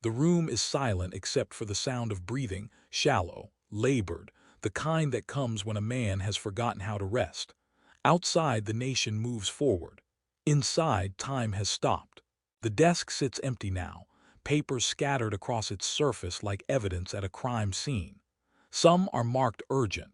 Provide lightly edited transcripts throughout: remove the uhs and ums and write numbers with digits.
The room is silent except for the sound of breathing, shallow, labored, the kind that comes when a man has forgotten how to rest. Outside, the nation moves forward. Inside, time has stopped. The desk sits empty now, papers scattered across its surface like evidence at a crime scene. Some are marked urgent.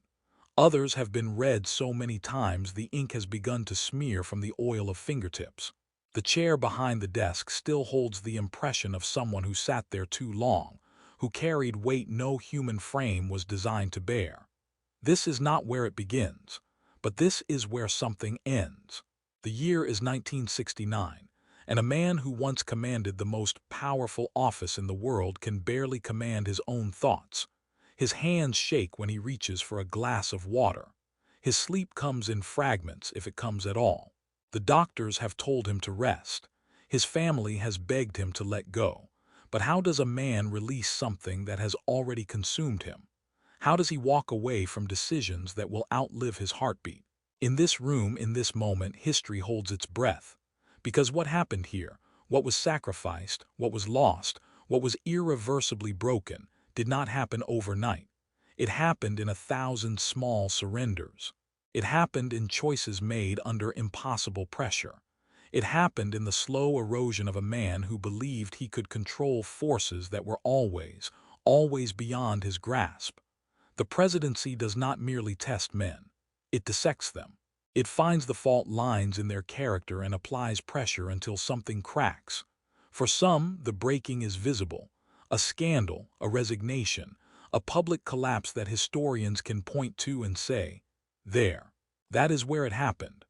Others have been read so many times the ink has begun to smear from the oil of fingertips. The chair behind the desk still holds the impression of someone who sat there too long, who carried weight no human frame was designed to bear. This is not where it begins, but this is where something ends. The year is 1969, and a man who once commanded the most powerful office in the world can barely command his own thoughts. His hands shake when he reaches for a glass of water. His sleep comes in fragments, if it comes at all. The doctors have told him to rest. His family has begged him to let go. But how does a man release something that has already consumed him? How does he walk away from decisions that will outlive his heartbeat? In this room, in this moment, history holds its breath. Because what happened here, what was sacrificed, what was lost, what was irreversibly broken, did not happen overnight. It happened in 1,000 small surrenders. It happened in choices made under impossible pressure. It happened in the slow erosion of a man who believed he could control forces that were always, always beyond his grasp. The presidency does not merely test men. It dissects them. It finds the fault lines in their character and applies pressure until something cracks. For some, the breaking is visible. A scandal, a resignation, a public collapse that historians can point to and say, "There, that is where it happened."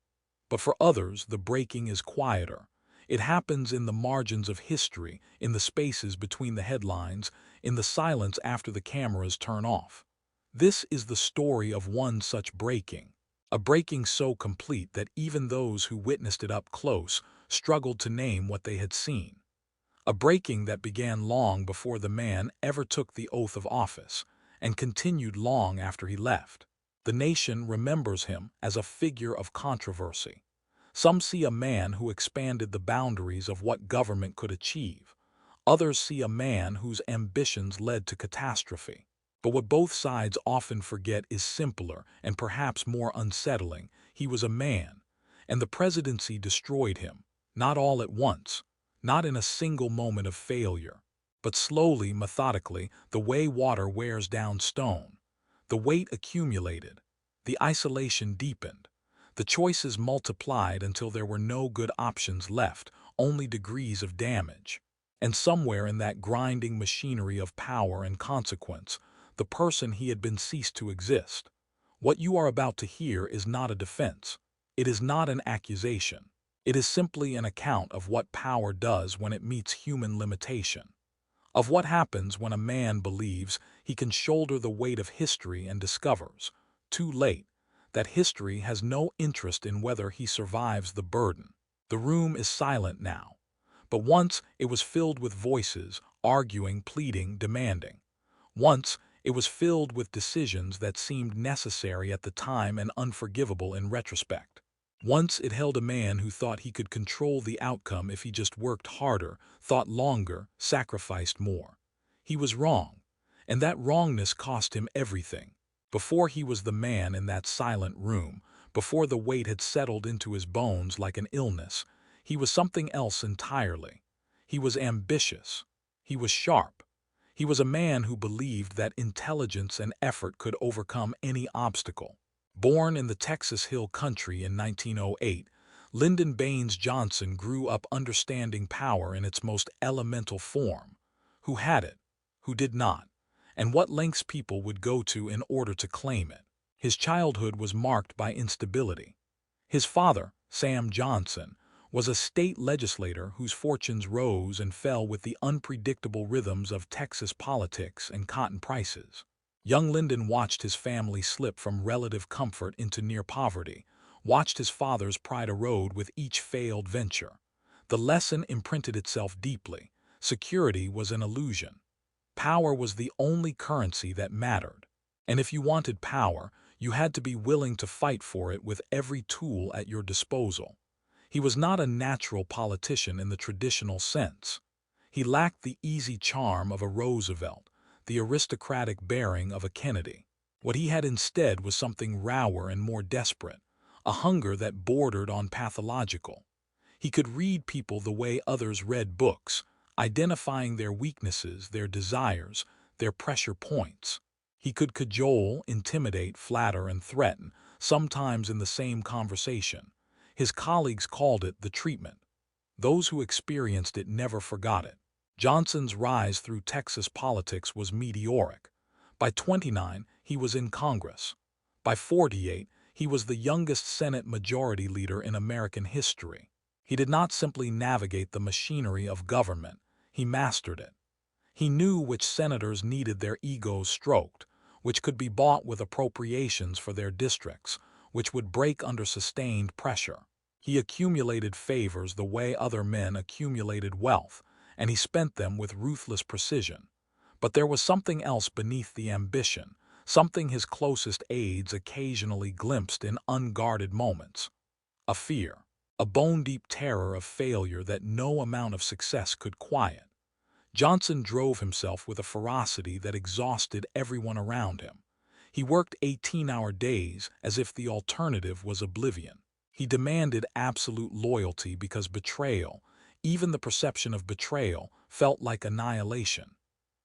But for others, the breaking is quieter. It happens in the margins of history, in the spaces between the headlines, in the silence after the cameras turn off. This is the story of one such breaking, a breaking so complete that even those who witnessed it up close struggled to name what they had seen. A breaking that began long before the man ever took the oath of office, and continued long after he left. The nation remembers him as a figure of controversy. Some see a man who expanded the boundaries of what government could achieve. Others see a man whose ambitions led to catastrophe. But what both sides often forget is simpler and perhaps more unsettling. He was a man, and the presidency destroyed him, not all at once, not in a single moment of failure, but slowly, methodically, the way water wears down stone. The weight accumulated, the isolation deepened, the choices multiplied until there were no good options left, only degrees of damage. And somewhere in that grinding machinery of power and consequence, the person he had been ceased to exist. What you are about to hear is not a defense. It is not an accusation. It is simply an account of what power does when it meets human limitation, of what happens when a man believes he can shoulder the weight of history and discovers, too late, that history has no interest in whether he survives the burden. The room is silent now, but once it was filled with voices, arguing, pleading, demanding. Once it was filled with decisions that seemed necessary at the time and unforgivable in retrospect. Once it held a man who thought he could control the outcome if he just worked harder, thought longer, sacrificed more. He was wrong, and that wrongness cost him everything. Before he was the man in that silent room, before the weight had settled into his bones like an illness, he was something else entirely. He was ambitious. He was sharp. He was a man who believed that intelligence and effort could overcome any obstacle. Born in the Texas Hill Country in 1908, Lyndon Baines Johnson grew up understanding power in its most elemental form. Who had it? Who did not? And what lengths people would go to in order to claim it. His childhood was marked by instability. His father, Sam Johnson, was a state legislator whose fortunes rose and fell with the unpredictable rhythms of Texas politics and cotton prices. Young Lyndon watched his family slip from relative comfort into near poverty, watched his father's pride erode with each failed venture. The lesson imprinted itself deeply. Security was an illusion. Power was the only currency that mattered. And if you wanted power, you had to be willing to fight for it with every tool at your disposal. He was not a natural politician in the traditional sense. He lacked the easy charm of a Roosevelt, the aristocratic bearing of a Kennedy. What he had instead was something rawer and more desperate, a hunger that bordered on pathological. He could read people the way others read books, identifying their weaknesses, their desires, their pressure points. He could cajole, intimidate, flatter, and threaten, sometimes in the same conversation. His colleagues called it the treatment. Those who experienced it never forgot it. Johnson's rise through Texas politics was meteoric. By 29, he was in Congress. By 48, he was the youngest Senate Majority Leader in American history. He did not simply navigate the machinery of government, he mastered it. He knew which senators needed their egos stroked, which could be bought with appropriations for their districts, which would break under sustained pressure. He accumulated favors the way other men accumulated wealth, and he spent them with ruthless precision. But there was something else beneath the ambition, something his closest aides occasionally glimpsed in unguarded moments. A fear, a bone-deep terror of failure that no amount of success could quiet. Johnson drove himself with a ferocity that exhausted everyone around him. He worked 18-hour days as if the alternative was oblivion. He demanded absolute loyalty because betrayal, even the perception of betrayal, felt like annihilation.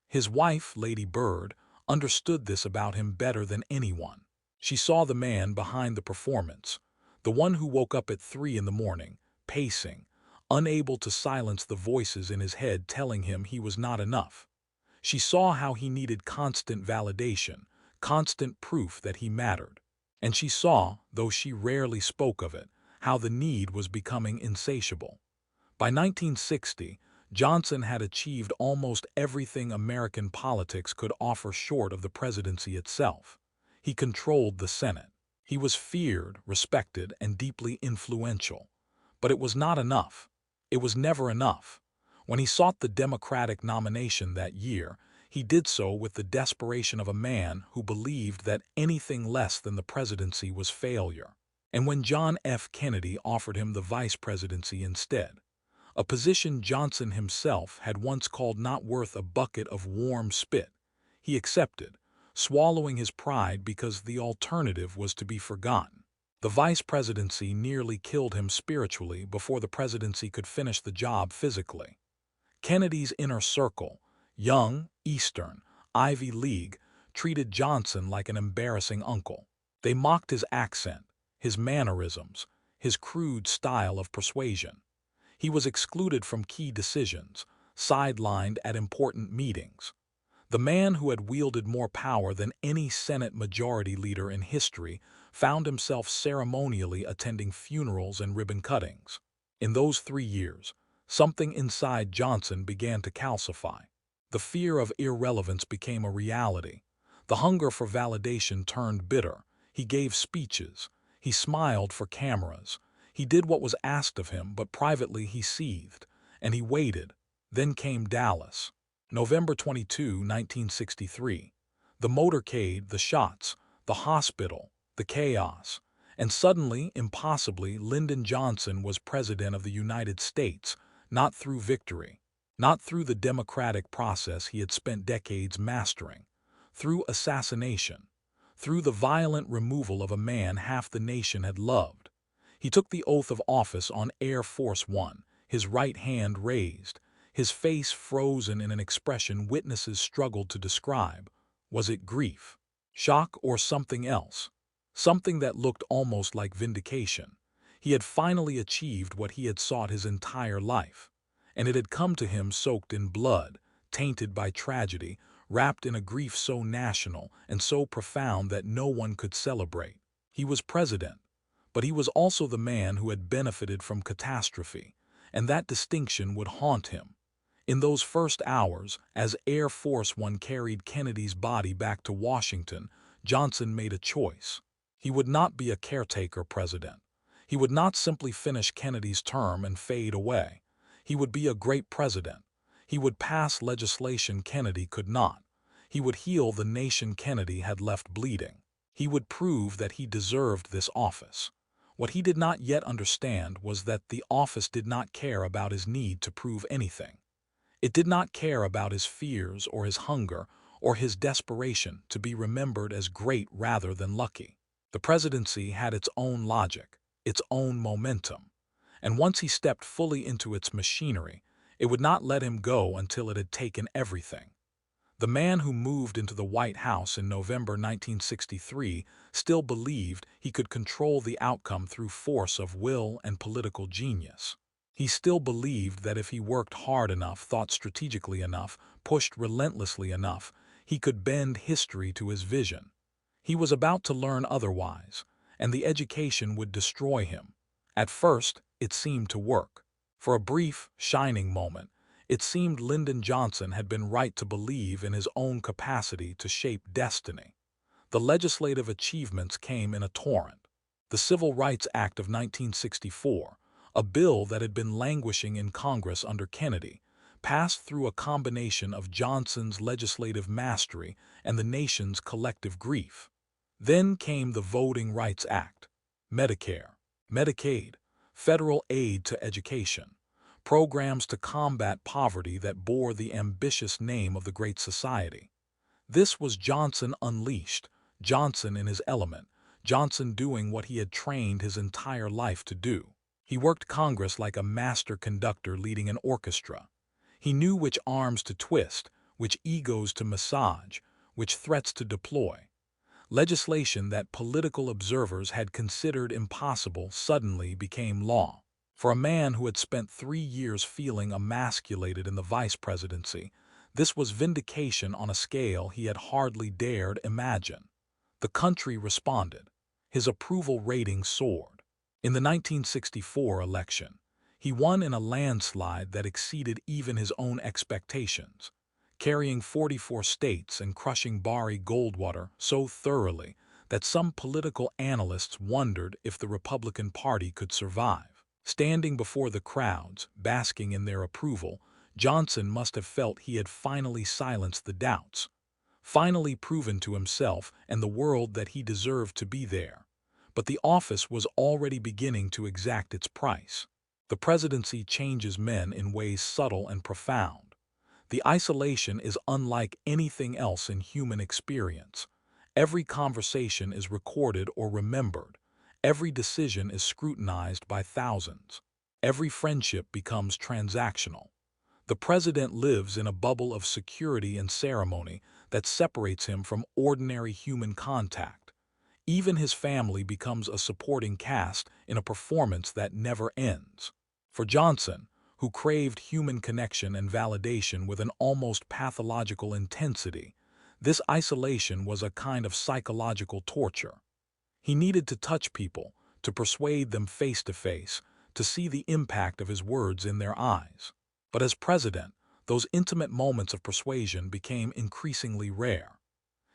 His wife, Lady Bird, understood this about him better than anyone. She saw the man behind the performance, the one who woke up at 3 in the morning, pacing, unable to silence the voices in his head telling him he was not enough. She saw how he needed constant validation, constant proof that he mattered. And she saw, though she rarely spoke of it, how the need was becoming insatiable. By 1960, Johnson had achieved almost everything American politics could offer short of the presidency itself. He controlled the Senate. He was feared, respected, and deeply influential. But it was not enough. It was never enough. When he sought the Democratic nomination that year, he did so with the desperation of a man who believed that anything less than the presidency was failure. And when John F. Kennedy offered him the vice presidency instead, a position Johnson himself had once called not worth a bucket of warm spit, he accepted, swallowing his pride because the alternative was to be forgotten. The vice presidency nearly killed him spiritually before the presidency could finish the job physically. Kennedy's inner circle, young, Eastern, Ivy League, treated Johnson like an embarrassing uncle. They mocked his accent, his mannerisms, his crude style of persuasion. He was excluded from key decisions, sidelined at important meetings. The man who had wielded more power than any Senate Majority Leader in history found himself ceremonially attending funerals and ribbon cuttings. In those 3 years, something inside Johnson began to calcify. The fear of irrelevance became a reality. The hunger for validation turned bitter. He gave speeches. He smiled for cameras. He did what was asked of him, but privately he seethed. And he waited. Then came Dallas. November 22, 1963. The motorcade, the shots, the hospital, the chaos. And suddenly, impossibly, Lyndon Johnson was President of the United States, not through victory, not through the democratic process he had spent decades mastering, through assassination, through the violent removal of a man half the nation had loved. He took the oath of office on Air Force One, his right hand raised, his face frozen in an expression witnesses struggled to describe. Was it grief, shock, or something else? Something that looked almost like vindication. He had finally achieved what he had sought his entire life, and it had come to him soaked in blood, tainted by tragedy, wrapped in a grief so national and so profound that no one could celebrate. He was president, but he was also the man who had benefited from catastrophe, and that distinction would haunt him. In those first hours, as Air Force One carried Kennedy's body back to Washington, Johnson made a choice. He would not be a caretaker president. He would not simply finish Kennedy's term and fade away. He would be a great president. He would pass legislation Kennedy could not. He would heal the nation Kennedy had left bleeding. He would prove that he deserved this office. What he did not yet understand was that the office did not care about his need to prove anything. It did not care about his fears or his hunger or his desperation to be remembered as great rather than lucky. The presidency had its own logic, its own momentum, and once he stepped fully into its machinery, it would not let him go until it had taken everything. The man who moved into the White House in November 1963 still believed he could control the outcome through force of will and political genius. He still believed that if he worked hard enough, thought strategically enough, pushed relentlessly enough, he could bend history to his vision. He was about to learn otherwise, and the education would destroy him. At first, it seemed to work. For a brief, shining moment, it seemed Lyndon Johnson had been right to believe in his own capacity to shape destiny. The legislative achievements came in a torrent. The Civil Rights Act of 1964, a bill that had been languishing in Congress under Kennedy, passed through a combination of Johnson's legislative mastery and the nation's collective grief. Then came the Voting Rights Act, Medicare, Medicaid, federal aid to education, programs to combat poverty that bore the ambitious name of the Great Society. This was Johnson unleashed, Johnson in his element, Johnson doing what he had trained his entire life to do. He worked Congress like a master conductor leading an orchestra. He knew which arms to twist, which egos to massage, which threats to deploy. Legislation that political observers had considered impossible suddenly became law. For a man who had spent 3 years feeling emasculated in the vice presidency, this was vindication on a scale he had hardly dared imagine. The country responded. His approval rating soared. In the 1964 election, he won in a landslide that exceeded even his own expectations, carrying 44 states and crushing Barry Goldwater so thoroughly that some political analysts wondered if the Republican Party could survive. Standing before the crowds, basking in their approval, Johnson must have felt he had finally silenced the doubts, finally proven to himself and the world that he deserved to be there. But the office was already beginning to exact its price. The presidency changes men in ways subtle and profound. The isolation is unlike anything else in human experience. Every conversation is recorded or remembered. Every decision is scrutinized by thousands. Every friendship becomes transactional. The president lives in a bubble of security and ceremony that separates him from ordinary human contact. Even his family becomes a supporting cast in a performance that never ends. For Johnson, who craved human connection and validation with an almost pathological intensity, this isolation was a kind of psychological torture. He needed to touch people, to persuade them face to face, to see the impact of his words in their eyes. But as president, those intimate moments of persuasion became increasingly rare.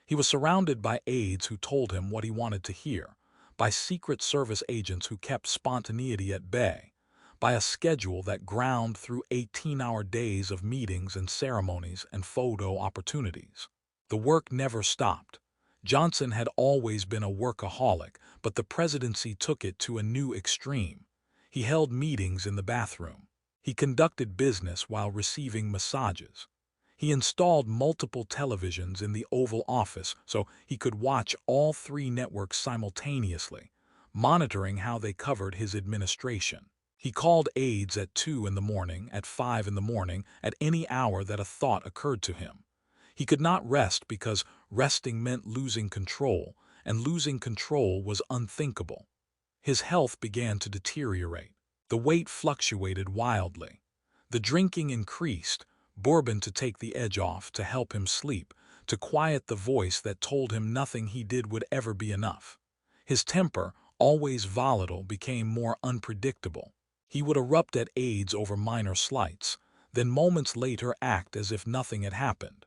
He was surrounded by aides who told him what he wanted to hear, by Secret Service agents who kept spontaneity at bay, by a schedule that ground through 18-hour days of meetings and ceremonies and photo opportunities. The work never stopped. Johnson had always been a workaholic, but the presidency took it to a new extreme. He held meetings in the bathroom. He conducted business while receiving massages. He installed multiple televisions in the Oval Office so he could watch all 3 networks simultaneously, monitoring how they covered his administration. He called aides at 2 in the morning, at 5 in the morning, at any hour that a thought occurred to him. He could not rest because resting meant losing control, and losing control was unthinkable. His health began to deteriorate. The weight fluctuated wildly. The drinking increased, bourbon to take the edge off, to help him sleep, to quiet the voice that told him nothing he did would ever be enough. His temper, always volatile, became more unpredictable. He would erupt at aides over minor slights, then moments later act as if nothing had happened.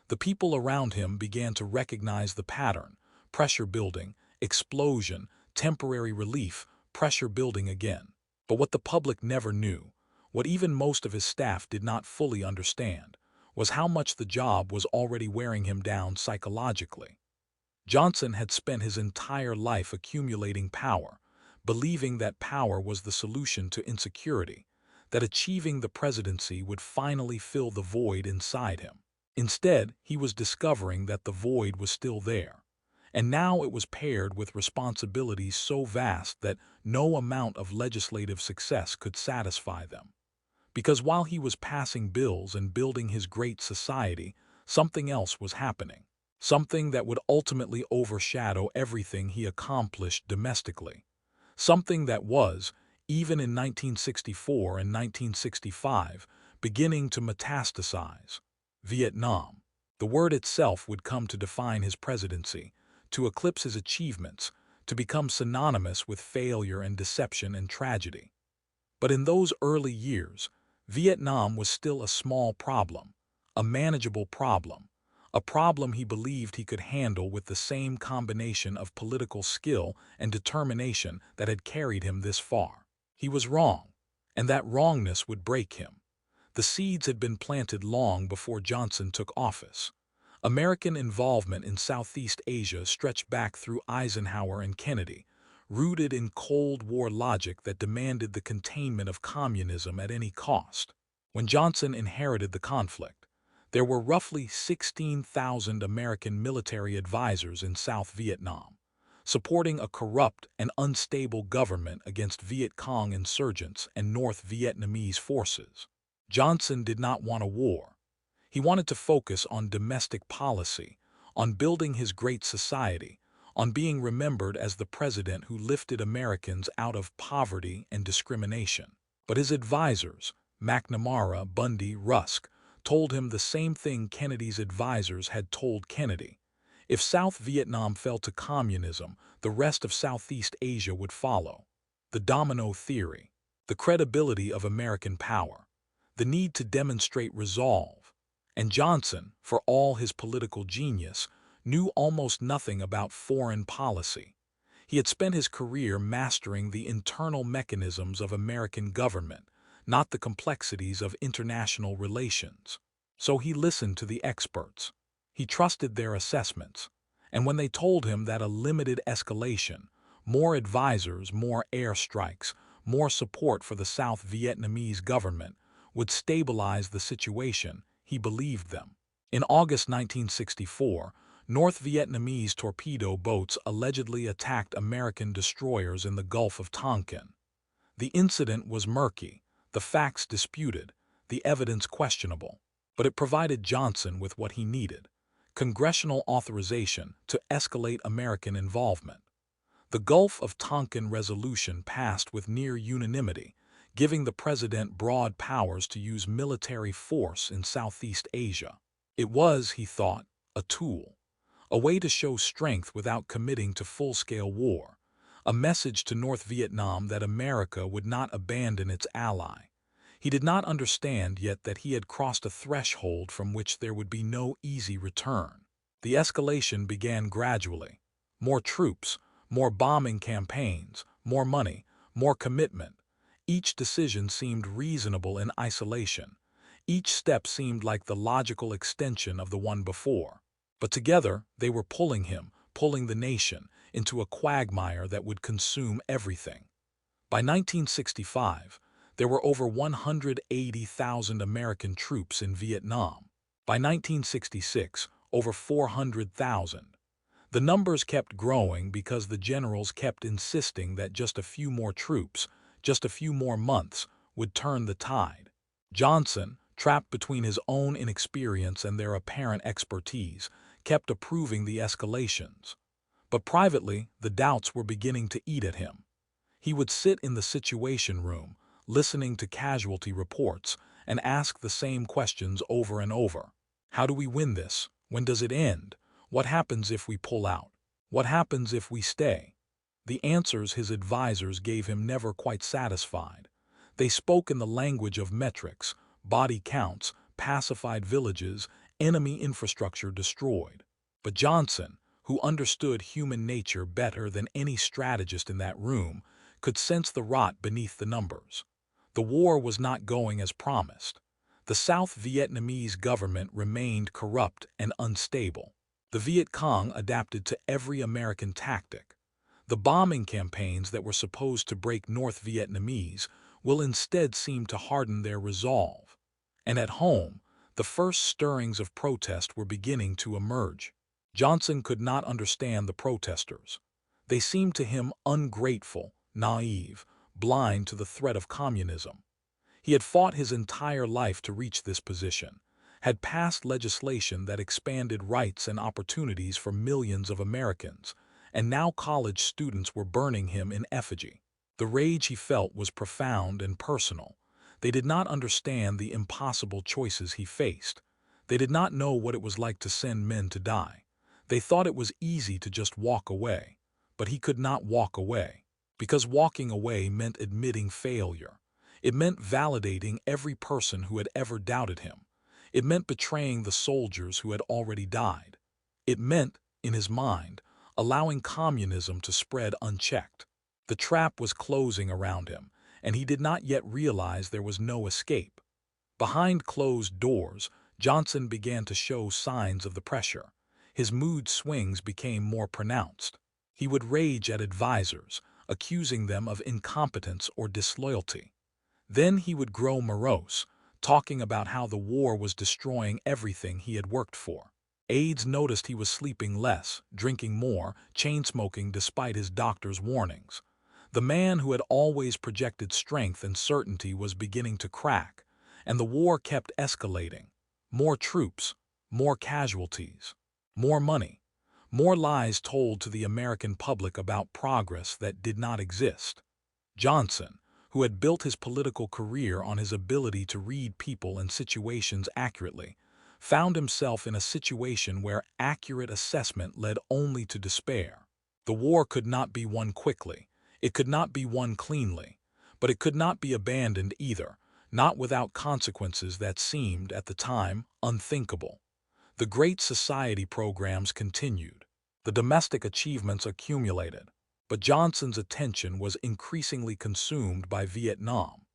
The people around him began to recognize the pattern: pressure building, explosion, temporary relief, pressure building again. But what the public never knew, what even most of his staff did not fully understand, was how much the job was already wearing him down psychologically. Johnson had spent his entire life accumulating power, believing that power was the solution to insecurity, that achieving the presidency would finally fill the void inside him. Instead, he was discovering that the void was still there, and now it was paired with responsibilities so vast that no amount of legislative success could satisfy them. Because while he was passing bills and building his great society, something else was happening. Something that would ultimately overshadow everything he accomplished domestically. Something that was, even in 1964 and 1965, beginning to metastasize. Vietnam. The word itself would come to define his presidency, to eclipse his achievements, to become synonymous with failure and deception and tragedy. But in those early years, Vietnam was still a small problem, a manageable problem, a problem he believed he could handle with the same combination of political skill and determination that had carried him this far. He was wrong, and that wrongness would break him. The seeds had been planted long before Johnson took office. American involvement in Southeast Asia stretched back through Eisenhower and Kennedy, rooted in Cold War logic that demanded the containment of communism at any cost. When Johnson inherited the conflict, there were roughly 16,000 American military advisors in South Vietnam, supporting a corrupt and unstable government against Viet Cong insurgents and North Vietnamese forces. Johnson did not want a war. He wanted to focus on domestic policy, on building his great society, on being remembered as the president who lifted Americans out of poverty and discrimination. But his advisors, McNamara, Bundy, Rusk, told him the same thing Kennedy's advisors had told Kennedy. If South Vietnam fell to communism, the rest of Southeast Asia would follow. The domino theory, the credibility of American power, the need to demonstrate resolve. And Johnson, for all his political genius, knew almost nothing about foreign policy. He had spent his career mastering the internal mechanisms of American government, not the complexities of international relations. So he listened to the experts. He trusted their assessments. And when they told him that a limited escalation, more advisors, more airstrikes, more support for the South Vietnamese government would stabilize the situation, he believed them. In August 1964, North Vietnamese torpedo boats allegedly attacked American destroyers in the Gulf of Tonkin. The incident was murky, the facts disputed, the evidence questionable, but it provided Johnson with what he needed: congressional authorization to escalate American involvement. The Gulf of Tonkin resolution passed with near unanimity, giving the president broad powers to use military force in Southeast Asia. It was, he thought, a tool, a way to show strength without committing to full-scale war, a message to North Vietnam that America would not abandon its ally. He did not understand yet that he had crossed a threshold from which there would be no easy return. The escalation began gradually. More troops, more bombing campaigns, more money, more commitment. Each decision seemed reasonable in isolation. Each step seemed like the logical extension of the one before. But together, they were pulling him, pulling the nation, into a quagmire that would consume everything. By 1965, there were over 180,000 American troops in Vietnam. By 1966, over 400,000. The numbers kept growing because the generals kept insisting that just a few more troops, just a few more months, would turn the tide. Johnson, trapped between his own inexperience and their apparent expertise, kept approving the escalations. But privately, the doubts were beginning to eat at him. He would sit in the Situation Room, listening to casualty reports, and ask the same questions over and over. How do we win this? When does it end? What happens if we pull out? What happens if we stay? The answers his advisors gave him never quite satisfied. They spoke in the language of metrics, body counts, pacified villages, enemy infrastructure destroyed. But Johnson, who understood human nature better than any strategist in that room, could sense the rot beneath the numbers. The war was not going as promised. The South Vietnamese government remained corrupt and unstable. The Viet Cong adapted to every American tactic. The bombing campaigns that were supposed to break North Vietnamese will instead seem to harden their resolve. And at home, the first stirrings of protest were beginning to emerge. Johnson could not understand the protesters. They seemed to him ungrateful, naive, blind to the threat of communism. He had fought his entire life to reach this position, had passed legislation that expanded rights and opportunities for millions of Americans, and now college students were burning him in effigy. The rage he felt was profound and personal. They did not understand the impossible choices he faced. They did not know what it was like to send men to die. They thought it was easy to just walk away. But he could not walk away, because walking away meant admitting failure. It meant validating every person who had ever doubted him. It meant betraying the soldiers who had already died. It meant, in his mind, allowing communism to spread unchecked. The trap was closing around him, and he did not yet realize there was no escape. Behind closed doors, Johnson began to show signs of the pressure. His mood swings became more pronounced. He would rage at advisors, accusing them of incompetence or disloyalty. Then he would grow morose, talking about how the war was destroying everything he had worked for. Aides noticed he was sleeping less, drinking more, chain-smoking despite his doctor's warnings. The man who had always projected strength and certainty was beginning to crack, and the war kept escalating. More troops, more casualties, more money, more lies told to the American public about progress that did not exist. Johnson, who had built his political career on his ability to read people and situations accurately, found himself in a situation where accurate assessment led only to despair. The war could not be won quickly, it could not be won cleanly, but it could not be abandoned either, not without consequences that seemed, at the time, unthinkable. The Great Society programs continued. The domestic achievements accumulated. But Johnson's attention was increasingly consumed by Vietnam.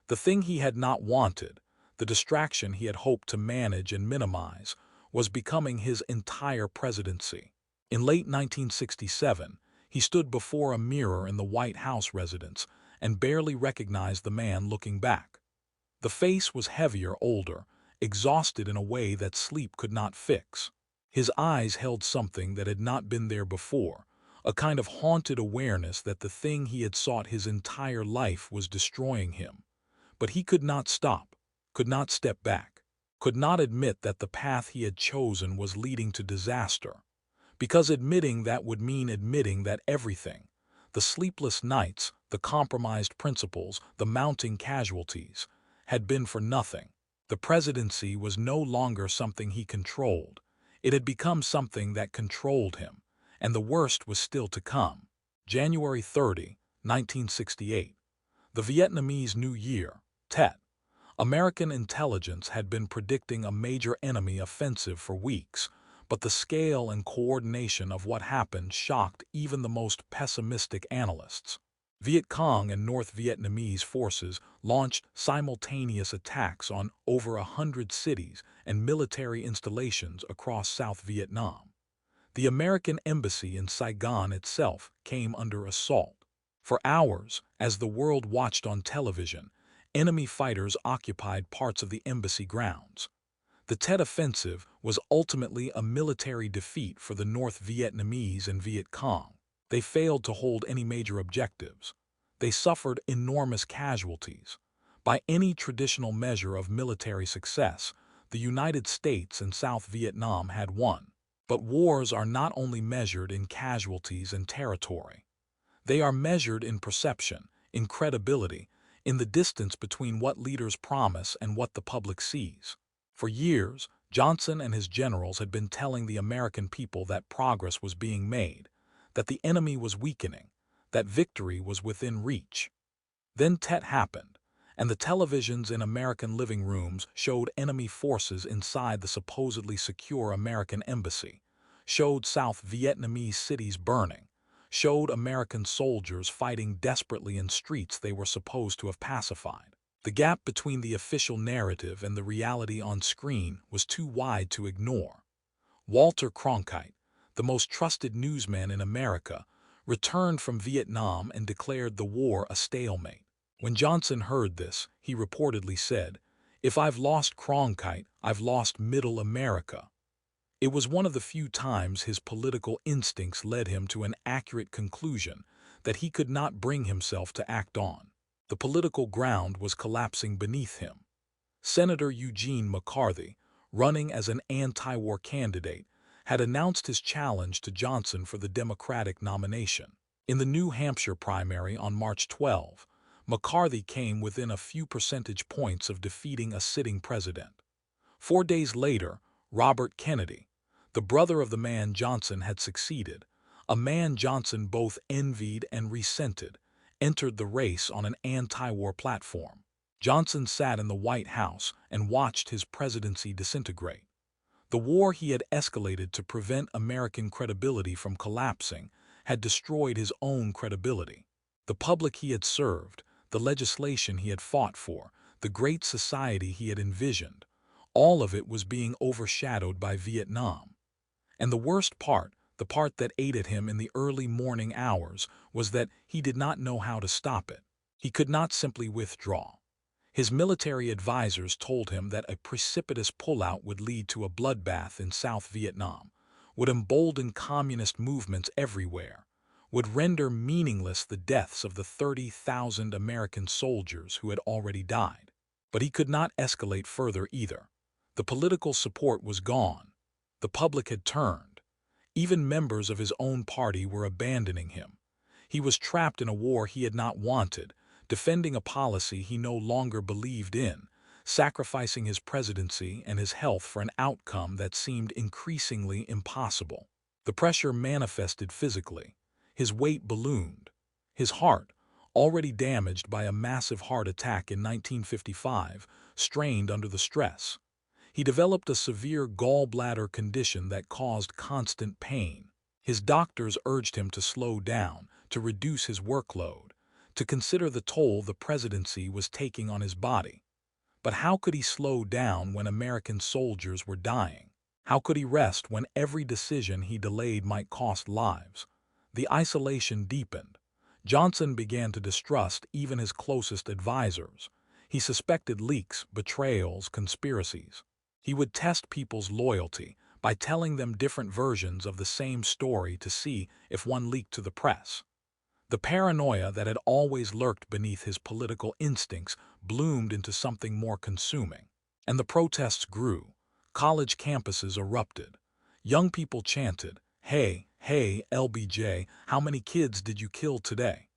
The thing he had not wanted, the distraction he had hoped to manage and minimize, was becoming his entire presidency. In late 1967, he stood before a mirror in the White House residence and barely recognized the man looking back. The face was heavier, older, exhausted in a way that sleep could not fix. His eyes held something that had not been there before, a kind of haunted awareness that the thing he had sought his entire life was destroying him. But he could not stop, could not step back, could not admit that the path he had chosen was leading to disaster. Because admitting that would mean admitting that everything, the sleepless nights, the compromised principles, the mounting casualties, had been for nothing. The presidency was no longer something he controlled. It had become something that controlled him. And the worst was still to come. January 30, 1968. The Vietnamese New Year, Tet. American intelligence had been predicting a major enemy offensive for weeks, but the scale and coordination of what happened shocked even the most pessimistic analysts. Viet Cong and North Vietnamese forces launched simultaneous attacks on over 100 cities and military installations across South Vietnam. The American embassy in Saigon itself came under assault. For hours, as the world watched on television, enemy fighters occupied parts of the embassy grounds. The Tet Offensive was ultimately a military defeat for the North Vietnamese and Viet Cong. They failed to hold any major objectives. They suffered enormous casualties. By any traditional measure of military success, the United States and South Vietnam had won. But wars are not only measured in casualties and territory. They are measured in perception, in credibility, in the distance between what leaders promise and what the public sees. For years, Johnson and his generals had been telling the American people that progress was being made, that the enemy was weakening, that victory was within reach. Then Tet happened, and the televisions in American living rooms showed enemy forces inside the supposedly secure American embassy, showed South Vietnamese cities burning, showed American soldiers fighting desperately in streets they were supposed to have pacified. The gap between the official narrative and the reality on screen was too wide to ignore. Walter Cronkite, the most trusted newsman in America, returned from Vietnam and declared the war a stalemate. When Johnson heard this, he reportedly said, "If I've lost Cronkite, I've lost Middle America." It was one of the few times his political instincts led him to an accurate conclusion that he could not bring himself to act on. The political ground was collapsing beneath him. Senator Eugene McCarthy, running as an anti-war candidate, had announced his challenge to Johnson for the Democratic nomination. In the New Hampshire primary on March 12, McCarthy came within a few percentage points of defeating a sitting president. 4 days later, Robert Kennedy, the brother of the man Johnson had succeeded, a man Johnson both envied and resented, entered the race on an anti-war platform. Johnson sat in the White House and watched his presidency disintegrate. The war he had escalated to prevent American credibility from collapsing had destroyed his own credibility. The public he had served, the legislation he had fought for, the great society he had envisioned, all of it was being overshadowed by Vietnam. And the worst part, the part that ate at him in the early morning hours, was that he did not know how to stop it. He could not simply withdraw. His military advisors told him that a precipitous pullout would lead to a bloodbath in South Vietnam, would embolden communist movements everywhere, would render meaningless the deaths of the 30,000 American soldiers who had already died. But he could not escalate further either. The political support was gone. The public had turned. Even members of his own party were abandoning him. He was trapped in a war he had not wanted, defending a policy he no longer believed in, sacrificing his presidency and his health for an outcome that seemed increasingly impossible. The pressure manifested physically. His weight ballooned. His heart, already damaged by a massive heart attack in 1955, strained under the stress. He developed a severe gallbladder condition that caused constant pain. His doctors urged him to slow down, to reduce his workload, to consider the toll the presidency was taking on his body. But how could he slow down when American soldiers were dying? How could he rest when every decision he delayed might cost lives? The isolation deepened. Johnson began to distrust even his closest advisors. He suspected leaks, betrayals, conspiracies. He would test people's loyalty by telling them different versions of the same story to see if one leaked to the press. The paranoia that had always lurked beneath his political instincts bloomed into something more consuming. And the protests grew. College campuses erupted. Young people chanted, "Hey, hey, LBJ, how many kids did you kill today?"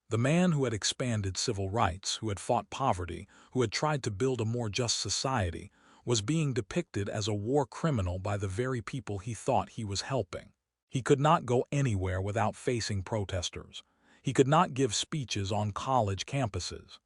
The man who had expanded civil rights, who had fought poverty, who had tried to build a more just society, was being depicted as a war criminal by the very people he thought he was helping. He could not go anywhere without facing protesters. He could not give speeches on college campuses.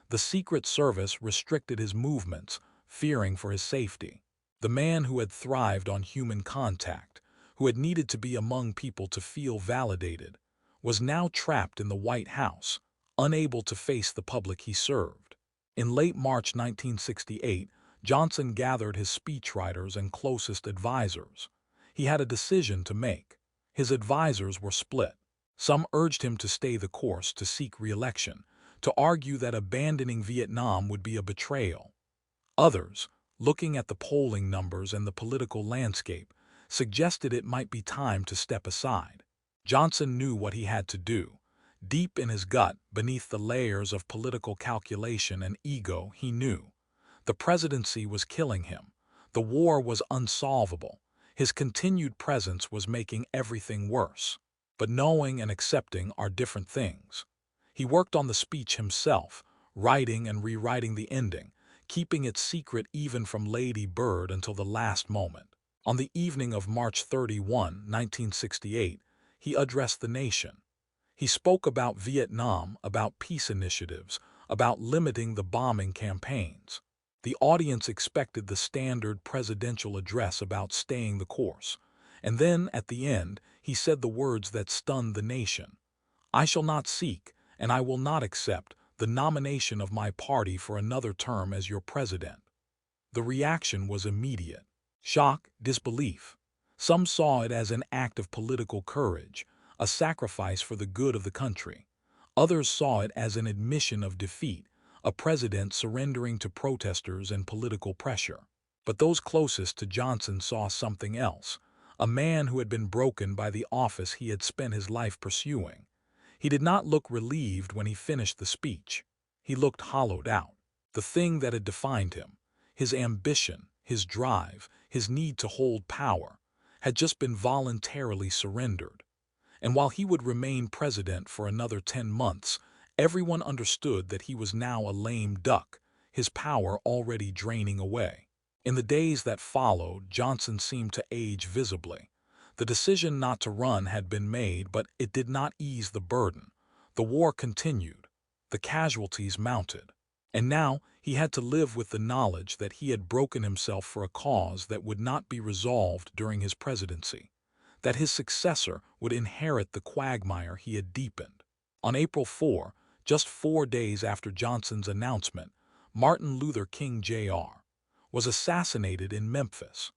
The Secret Service restricted his movements, fearing for his safety. The man who had thrived on human contact, who had needed to be among people to feel validated, was now trapped in the White House, unable to face the public he served. In late March 1968, Johnson gathered his speechwriters and closest advisors. He had a decision to make. His advisors were split. Some urged him to stay the course, to seek re-election, to argue that abandoning Vietnam would be a betrayal. Others, looking at the polling numbers and the political landscape, suggested it might be time to step aside. Johnson knew what he had to do. Deep in his gut, beneath the layers of political calculation and ego, he knew. The presidency was killing him. The war was unsolvable. His continued presence was making everything worse. But knowing and accepting are different things. He worked on the speech himself, writing and rewriting the ending, keeping it secret even from Lady Bird until the last moment. On the evening of March 31, 1968, he addressed the nation. He spoke about Vietnam, about peace initiatives, about limiting the bombing campaigns. The audience expected the standard presidential address about staying the course. And then, at the end, he said the words that stunned the nation. "I shall not seek, and I will not accept, the nomination of my party for another term as your president." The reaction was immediate. Shock, disbelief. Some saw it as an act of political courage, a sacrifice for the good of the country. Others saw it as an admission of defeat, a president surrendering to protesters and political pressure. But those closest to Johnson saw something else, a man who had been broken by the office he had spent his life pursuing. He did not look relieved when he finished the speech. He looked hollowed out. The thing that had defined him, his ambition, his drive, his need to hold power, had just been voluntarily surrendered. And while he would remain president for another 10 months, everyone understood that he was now a lame duck, his power already draining away. In the days that followed, Johnson seemed to age visibly. The decision not to run had been made, but it did not ease the burden. The war continued. The casualties mounted. And now he had to live with the knowledge that he had broken himself for a cause that would not be resolved during his presidency, that his successor would inherit the quagmire he had deepened. On April 4, just 4 days after Johnson's announcement, Martin Luther King Jr. was assassinated in Memphis.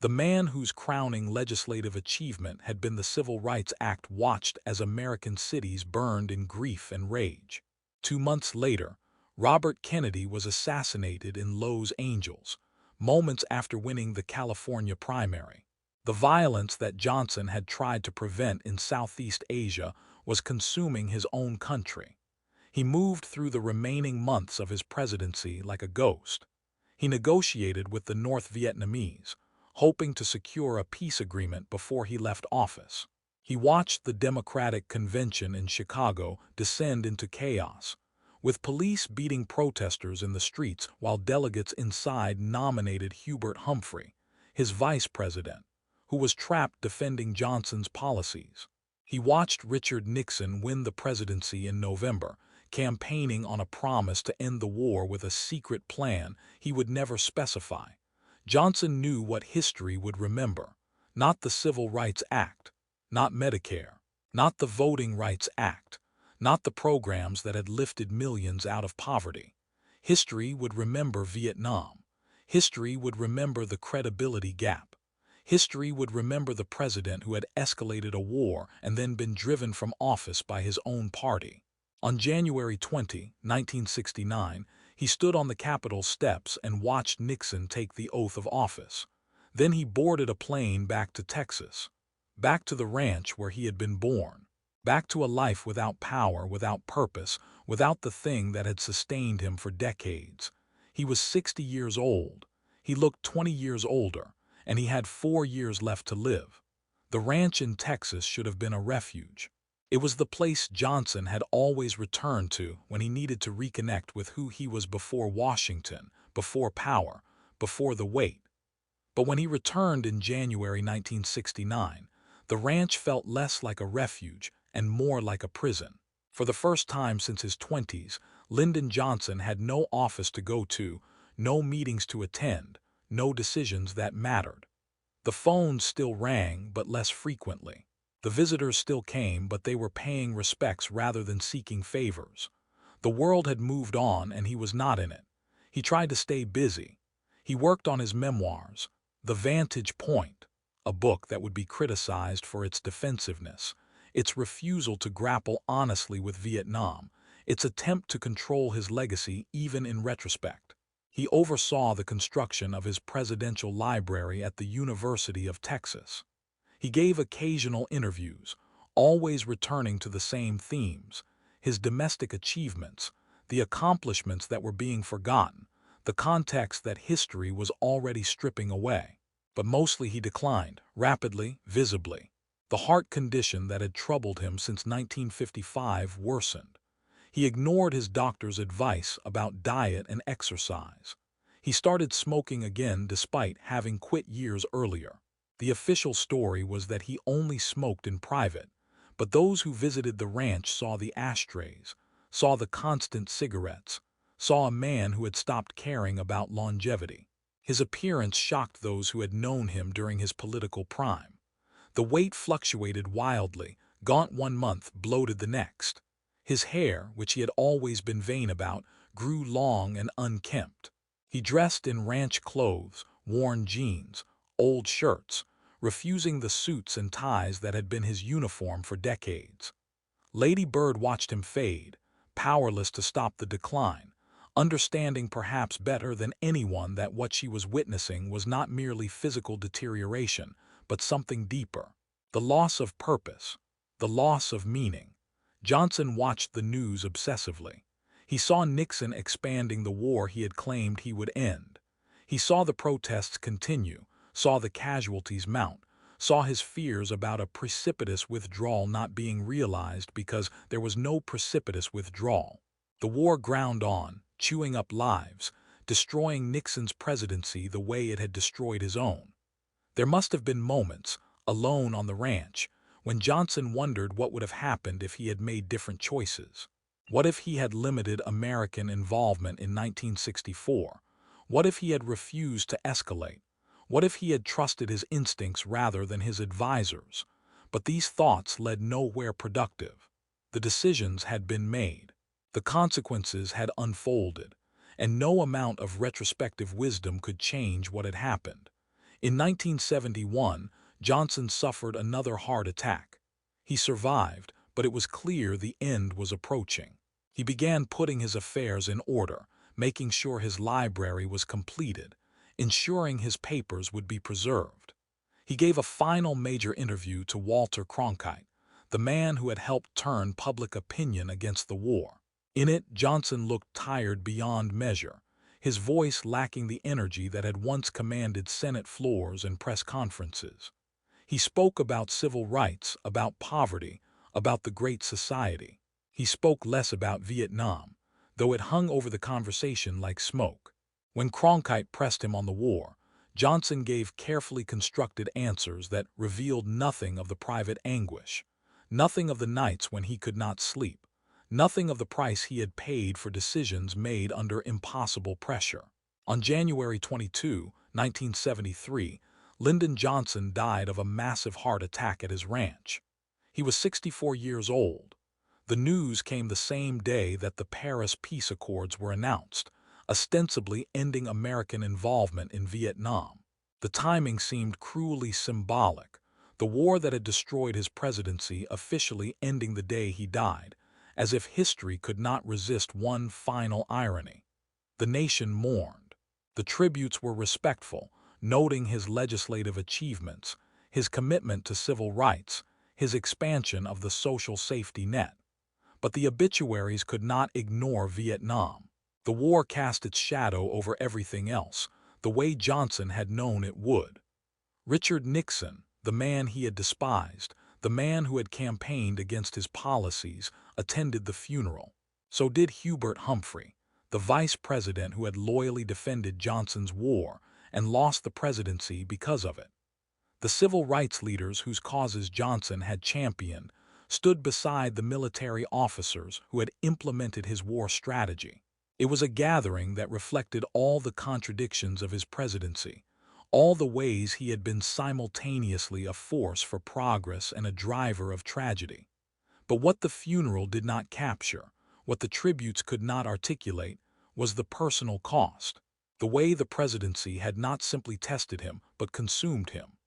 The man whose crowning legislative achievement had been the Civil Rights Act watched as American cities burned in grief and rage. 2 months later, Robert Kennedy was assassinated in Los Angeles, moments after winning the California primary. The violence that Johnson had tried to prevent in Southeast Asia was consuming his own country. He moved through the remaining months of his presidency like a ghost. He negotiated with the North Vietnamese, hoping to secure a peace agreement before he left office. He watched the Democratic Convention in Chicago descend into chaos, with police beating protesters in the streets while delegates inside nominated Hubert Humphrey, his vice president, who was trapped defending Johnson's policies. He watched Richard Nixon win the presidency in November, campaigning on a promise to end the war with a secret plan he would never specify. Johnson knew what history would remember, not the Civil Rights Act, not Medicare, not the Voting Rights Act, not the programs that had lifted millions out of poverty. History would remember Vietnam. History would remember the credibility gap. History would remember the president who had escalated a war and then been driven from office by his own party. On January 20, 1969, he stood on the Capitol steps and watched Nixon take the oath of office. Then he boarded a plane back to Texas, back to the ranch where he had been born, back to a life without power, without purpose, without the thing that had sustained him for decades. He was 60 years old. He looked 20 years older, and he had 4 years left to live. The ranch in Texas should have been a refuge. It was the place Johnson had always returned to when he needed to reconnect with who he was before Washington, before power, before the weight. But when he returned in January 1969, the ranch felt less like a refuge and more like a prison. For the first time since his 20s, Lyndon Johnson had no office to go to, no meetings to attend, no decisions that mattered. The phones still rang, but less frequently. The visitors still came, but they were paying respects rather than seeking favors. The world had moved on, and he was not in it. He tried to stay busy. He worked on his memoirs, The Vantage Point, a book that would be criticized for its defensiveness, its refusal to grapple honestly with Vietnam, its attempt to control his legacy even in retrospect. He oversaw the construction of his presidential library at the University of Texas. He gave occasional interviews, always returning to the same themes: his domestic achievements, the accomplishments that were being forgotten, the context that history was already stripping away. But mostly he declined, rapidly, visibly. The heart condition that had troubled him since 1955 worsened. He ignored his doctor's advice about diet and exercise. He started smoking again despite having quit years earlier. The official story was that he only smoked in private, but those who visited the ranch saw the ashtrays, saw the constant cigarettes, saw a man who had stopped caring about longevity. His appearance shocked those who had known him during his political prime. The weight fluctuated wildly, gaunt 1 month, bloated the next. His hair, which he had always been vain about, grew long and unkempt. He dressed in ranch clothes, worn jeans, old shirts, refusing the suits and ties that had been his uniform for decades. Lady Bird watched him fade, powerless to stop the decline, understanding perhaps better than anyone that what she was witnessing was not merely physical deterioration, but something deeper. The loss of purpose, the loss of meaning. Johnson watched the news obsessively. He saw Nixon expanding the war he had claimed he would end. He saw the protests continue, saw the casualties mount, saw his fears about a precipitous withdrawal not being realized because there was no precipitous withdrawal. The war ground on, chewing up lives, destroying Nixon's presidency the way it had destroyed his own. There must have been moments, alone on the ranch, when Johnson wondered what would have happened if he had made different choices. What if he had limited American involvement in 1964? What if he had refused to escalate? What if he had trusted his instincts rather than his advisors? But these thoughts led nowhere productive. The decisions had been made. The consequences had unfolded, and no amount of retrospective wisdom could change what had happened. In 1971, Johnson suffered another heart attack. He survived, but it was clear the end was approaching. He began putting his affairs in order, making sure his library was completed, ensuring his papers would be preserved. He gave a final major interview to Walter Cronkite, the man who had helped turn public opinion against the war. In it, Johnson looked tired beyond measure, his voice lacking the energy that had once commanded Senate floors and press conferences. He spoke about civil rights, about poverty, about the Great Society. He spoke less about Vietnam, though it hung over the conversation like smoke. When Cronkite pressed him on the war, Johnson gave carefully constructed answers that revealed nothing of the private anguish, nothing of the nights when he could not sleep, nothing of the price he had paid for decisions made under impossible pressure. On January 22, 1973, Lyndon Johnson died of a massive heart attack at his ranch. He was 64 years old. The news came the same day that the Paris Peace Accords were announced, ostensibly ending American involvement in Vietnam. The timing seemed cruelly symbolic, the war that had destroyed his presidency officially ending the day he died, as if history could not resist one final irony. The nation mourned. The tributes were respectful, noting his legislative achievements, his commitment to civil rights, his expansion of the social safety net. But the obituaries could not ignore Vietnam. The war cast its shadow over everything else, the way Johnson had known it would. Richard Nixon, the man he had despised, the man who had campaigned against his policies, attended the funeral. So did Hubert Humphrey, the vice president who had loyally defended Johnson's war and lost the presidency because of it. The civil rights leaders whose causes Johnson had championed stood beside the military officers who had implemented his war strategy. It was a gathering that reflected all the contradictions of his presidency, all the ways he had been simultaneously a force for progress and a driver of tragedy. But what the funeral did not capture, what the tributes could not articulate, was the personal cost. The way the presidency had not simply tested him, but consumed him.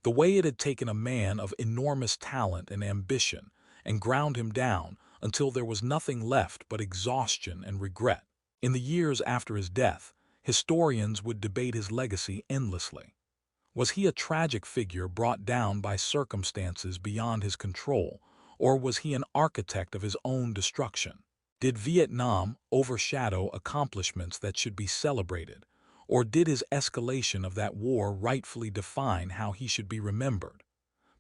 The way it had taken a man of enormous talent and ambition and ground him down until there was nothing left but exhaustion and regret. In the years after his death, historians would debate his legacy endlessly. Was he a tragic figure brought down by circumstances beyond his control, or was he an architect of his own destruction? Did Vietnam overshadow accomplishments that should be celebrated, or did his escalation of that war rightfully define how he should be remembered?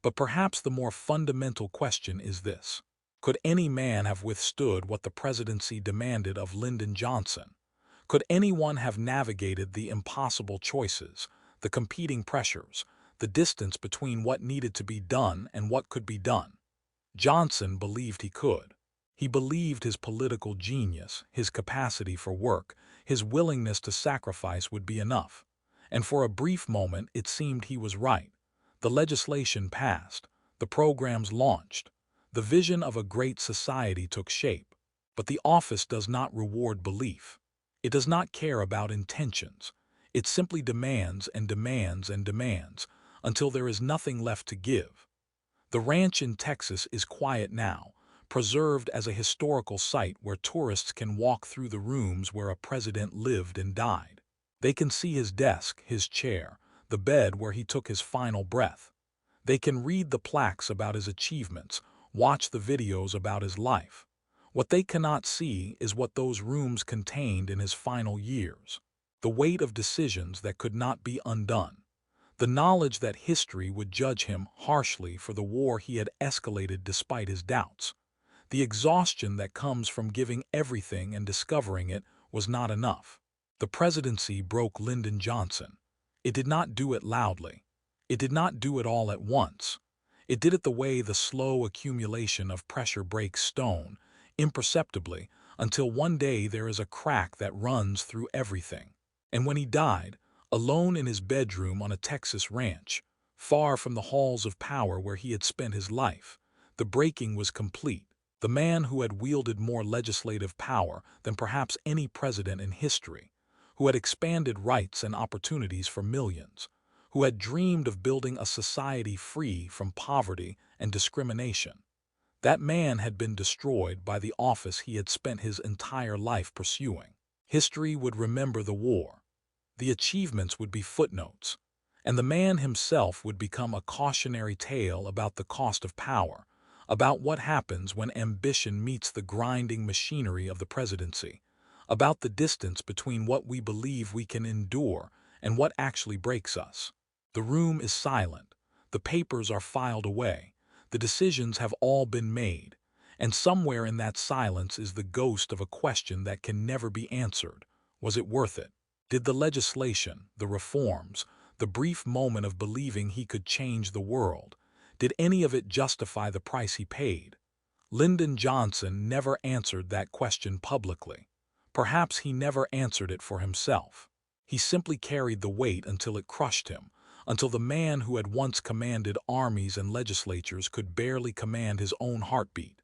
But perhaps the more fundamental question is this. Could any man have withstood what the presidency demanded of Lyndon Johnson? Could anyone have navigated the impossible choices, the competing pressures, the distance between what needed to be done and what could be done? Johnson believed he could. He believed his political genius, his capacity for work, his willingness to sacrifice would be enough. And for a brief moment it seemed he was right. The legislation passed, the programs launched, the vision of a great society took shape. But the office does not reward belief. It does not care about intentions. It simply demands and demands and demands until there is nothing left to give. The ranch in Texas is quiet now, preserved as a historical site where tourists can walk through the rooms where a president lived and died. They can see his desk, his chair, the bed where he took his final breath. They can read the plaques about his achievements, watch the videos about his life. What they cannot see is what those rooms contained in his final years. The weight of decisions that could not be undone. The knowledge that history would judge him harshly for the war he had escalated despite his doubts. The exhaustion that comes from giving everything and discovering it was not enough. The presidency broke Lyndon Johnson. It did not do it loudly. It did not do it all at once. It did it the way the slow accumulation of pressure breaks stone, imperceptibly, until one day there is a crack that runs through everything. And when he died, alone in his bedroom on a Texas ranch, far from the halls of power where he had spent his life, the breaking was complete. The man who had wielded more legislative power than perhaps any president in history, who had expanded rights and opportunities for millions, who had dreamed of building a society free from poverty and discrimination. That man had been destroyed by the office he had spent his entire life pursuing. History would remember the war. The achievements would be footnotes, and the man himself would become a cautionary tale about the cost of power, about what happens when ambition meets the grinding machinery of the presidency, about the distance between what we believe we can endure and what actually breaks us. The room is silent, the papers are filed away, the decisions have all been made, and somewhere in that silence is the ghost of a question that can never be answered. Was it worth it? Did the legislation, the reforms, the brief moment of believing he could change the world, did any of it justify the price he paid? Lyndon Johnson never answered that question publicly. Perhaps he never answered it for himself. He simply carried the weight until it crushed him, until the man who had once commanded armies and legislatures could barely command his own heartbeat.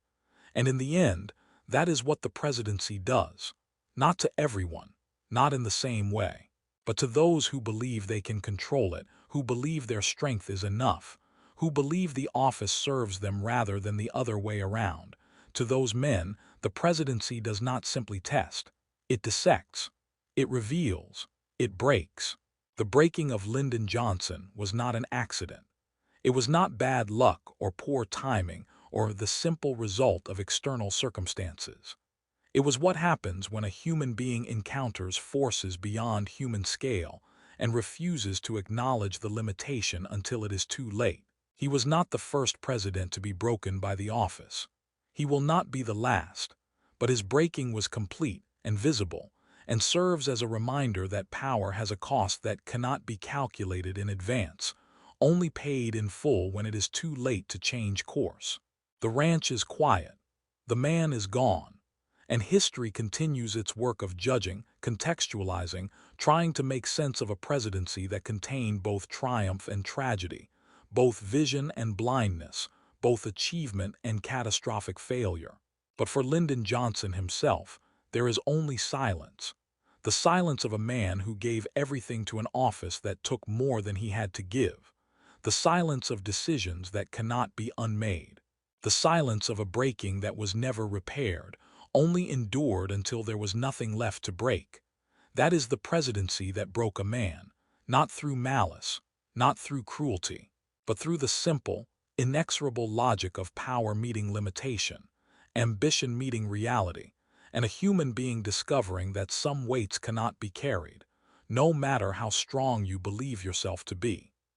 And in the end, that is what the presidency does. Not to everyone, not in the same way, but to those who believe they can control it, who believe their strength is enough, who believe the office serves them rather than the other way around. To those men, the presidency does not simply test. It dissects. It reveals. It breaks. The breaking of Lyndon Johnson was not an accident. It was not bad luck or poor timing or the simple result of external circumstances. It was what happens when a human being encounters forces beyond human scale and refuses to acknowledge the limitation until it is too late. He was not the first president to be broken by the office. He will not be the last, but his breaking was complete and visible, and serves as a reminder that power has a cost that cannot be calculated in advance, only paid in full when it is too late to change course. The ranch is quiet. The man is gone. And history continues its work of judging, contextualizing, trying to make sense of a presidency that contained both triumph and tragedy, both vision and blindness, both achievement and catastrophic failure. But for Lyndon Johnson himself, there is only silence. The silence of a man who gave everything to an office that took more than he had to give. The silence of decisions that cannot be unmade. The silence of a breaking that was never repaired, only endured until there was nothing left to break. That is the presidency that broke a man, not through malice, not through cruelty, but through the simple, inexorable logic of power meeting limitation, ambition meeting reality, and a human being discovering that some weights cannot be carried, no matter how strong you believe yourself to be.